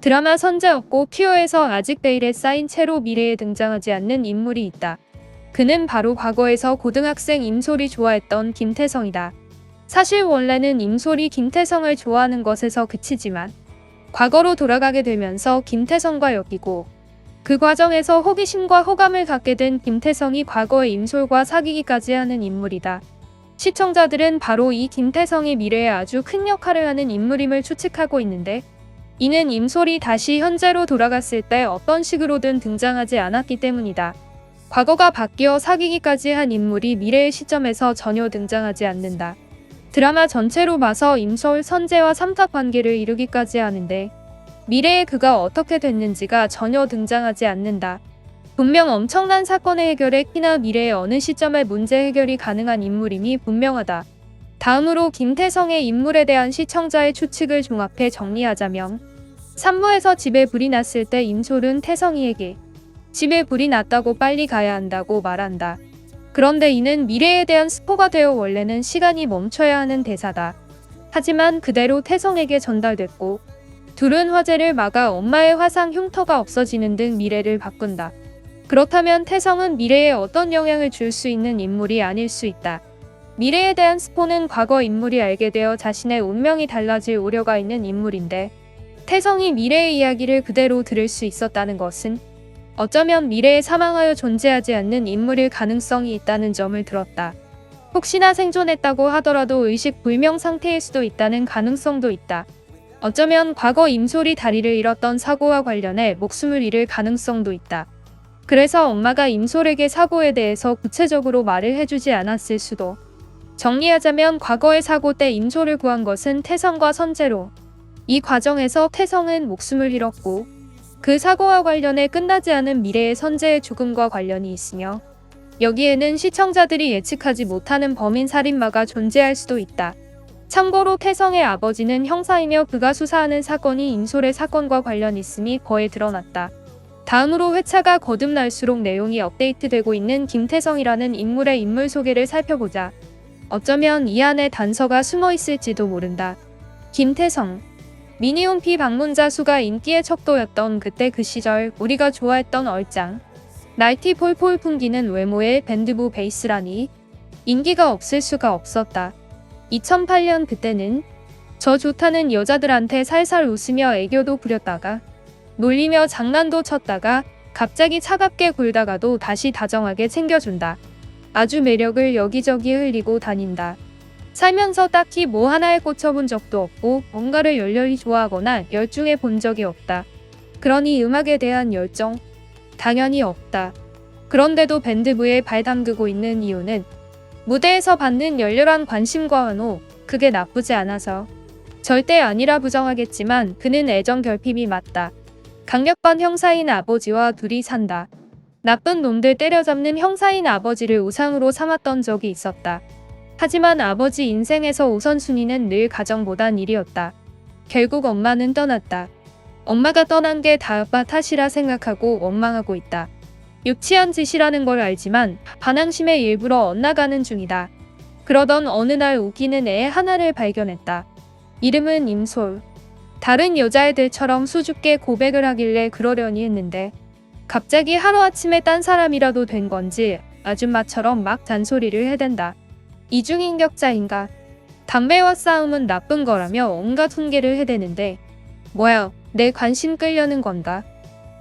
드라마 선재였고 퓨어에서 아직 베일에 쌓인 채로 미래에 등장하지 않는 인물이 있다. 그는 바로 과거에서 고등학생 임솔이 좋아했던 김태성이다. 사실 원래는 임솔이 김태성을 좋아하는 것에서 그치지만 과거로 돌아가게 되면서 김태성과 엮이고 그 과정에서 호기심과 호감을 갖게 된 김태성이 과거의 임솔과 사귀기까지 하는 인물이다. 시청자들은 바로 이 김태성이 미래에 아주 큰 역할을 하는 인물임을 추측하고 있는데 이는 임솔이 다시 현재로 돌아갔을 때 어떤 식으로든 등장하지 않았기 때문이다. 과거가 바뀌어 사귀기까지 한 인물이 미래의 시점에서 전혀 등장하지 않는다. 드라마 전체로 봐서 임솔, 선재와 삼각관계를 이루기까지 하는데 미래의 그가 어떻게 됐는지가 전혀 등장하지 않는다. 분명 엄청난 사건의 해결에 키나 미래의 어느 시점에 문제 해결이 가능한 인물임이 분명하다. 다음으로 김태성의 인물에 대한 시청자의 추측을 종합해 정리하자면 3부에서 집에 불이 났을 때 임솔은 태성이에게 집에 불이 났다고 빨리 가야 한다고 말한다. 그런데 이는 미래에 대한 스포가 되어 원래는 시간이 멈춰야 하는 대사다. 하지만 그대로 태성에게 전달됐고 둘은 화재를 막아 엄마의 화상 흉터가 없어지는 등 미래를 바꾼다. 그렇다면 태성은 미래에 어떤 영향을 줄 수 있는 인물이 아닐 수 있다. 미래에 대한 스포는 과거 인물이 알게 되어 자신의 운명이 달라질 우려가 있는 인물인데 태성이 미래의 이야기를 그대로 들을 수 있었다는 것은 어쩌면 미래에 사망하여 존재하지 않는 인물일 가능성이 있다는 점을 들었다. 혹시나 생존했다고 하더라도 의식불명 상태일 수도 있다는 가능성도 있다. 어쩌면 과거 임솔이 다리를 잃었던 사고와 관련해 목숨을 잃을 가능성도 있다. 그래서 엄마가 임솔에게 사고에 대해서 구체적으로 말을 해주지 않았을 수도. 정리하자면 과거의 사고 때 임솔을 구한 것은 태성과 선재로 이 과정에서 태성은 목숨을 잃었고 그 사고와 관련해 끝나지 않은 미래의 선재의 죽음과 관련이 있으며 여기에는 시청자들이 예측하지 못하는 범인 살인마가 존재할 수도 있다. 참고로 태성의 아버지는 형사이며 그가 수사하는 사건이 임솔의 사건과 관련이 있음이 거에 드러났다. 다음으로 회차가 거듭날수록 내용이 업데이트되고 있는 김태성이라는 인물의 인물 소개를 살펴보자. 어쩌면 이 안에 단서가 숨어 있을지도 모른다. 김태성 미니홈피 방문자 수가 인기의 척도였던 그때 그 시절 우리가 좋아했던 얼짱 날티 폴폴 풍기는 외모의 밴드부 베이스라니 인기가 없을 수가 없었다. 2008년 그때는 저 좋다는 여자들한테 살살 웃으며 애교도 부렸다가 놀리며 장난도 쳤다가 갑자기 차갑게 굴다가도 다시 다정하게 챙겨준다. 아주 매력을 여기저기 흘리고 다닌다. 살면서 딱히 뭐 하나에 꽂혀본 적도 없고 뭔가를 열렬히 좋아하거나 열중해 본 적이 없다. 그러니 음악에 대한 열정? 당연히 없다. 그런데도 밴드부에 발 담그고 있는 이유는 무대에서 받는 열렬한 관심과 환호, 그게 나쁘지 않아서. 절대 아니라 부정하겠지만 그는 애정 결핍이 맞다. 강력반 형사인 아버지와 둘이 산다. 나쁜 놈들 때려잡는 형사인 아버지를 우상으로 삼았던 적이 있었다. 하지만 아버지 인생에서 우선순위는 늘 가정보단 일이었다. 결국 엄마는 떠났다. 엄마가 떠난 게 다 아빠 탓이라 생각하고 원망하고 있다. 유치한 짓이라는 걸 알지만 반항심에 일부러 엇나가는 중이다. 그러던 어느 날 웃기는 애 하나를 발견했다. 이름은 임솔. 다른 여자애들처럼 수줍게 고백을 하길래 그러려니 했는데 갑자기 하루아침에 딴 사람이라도 된 건지 아줌마처럼 막 잔소리를 해댄다. 이중인격자인가? 담배와 싸움은 나쁜 거라며 온갖 훈계를 해대는데 뭐야, 내 관심 끌려는 건가?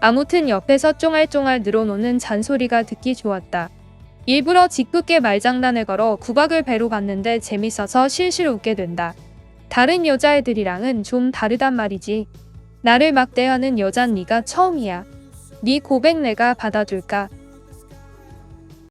아무튼 옆에서 쫑알쫑알 늘어놓는 잔소리가 듣기 좋았다. 일부러 짓궂게 말장난을 걸어 구박을 배로 받는데 재밌어서 실실 웃게 된다. 다른 여자애들이랑은 좀 다르단 말이지. 나를 막대하는 여잔 네가 처음이야. 네 고백 내가 받아줄까?